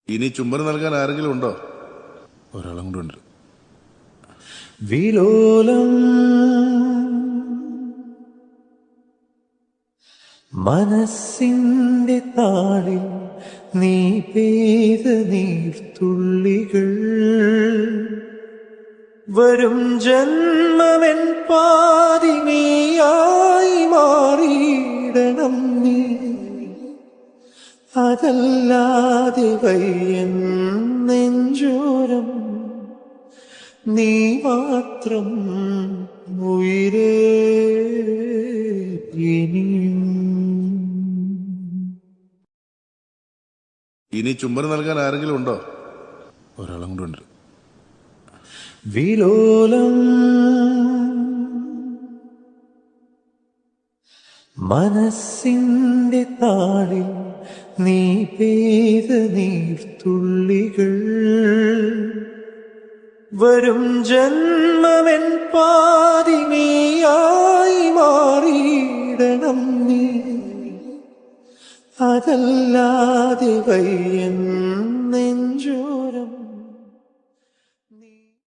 ഇനി ചുംബനം നൽകാൻ ആരെങ്കിലും ഉണ്ടോ? ഒരാളും കൂടെ ഉണ്ട്. വിലോലം മനസ്സിന്റെ താളിൽ നീ പെയ്ത നീർത്തുള്ളികൾ വരും ജന്മമെൻ പാതിനിയായി മാറിയിടണം നീ. അതല്ലാതെ വയ്യൻ നെഞ്ചോരം നീ മാത്രം ഉയിരേ ഇനിയും. ഇനി ചുംബനം നൽകാൻ ആരെങ്കിലും ഉണ്ടോ? ഒരാളും കൂടെ ഉണ്ട്. വിലോലം മനസ്സിന്റെ താളിൽ നീ പെയ്ത നീർത്തുള്ളികൾ വരും ജന്മമെൻ പാതിനിയായി മാറിയിടണം നീ. അതല്ലാതെ വയ്യൻ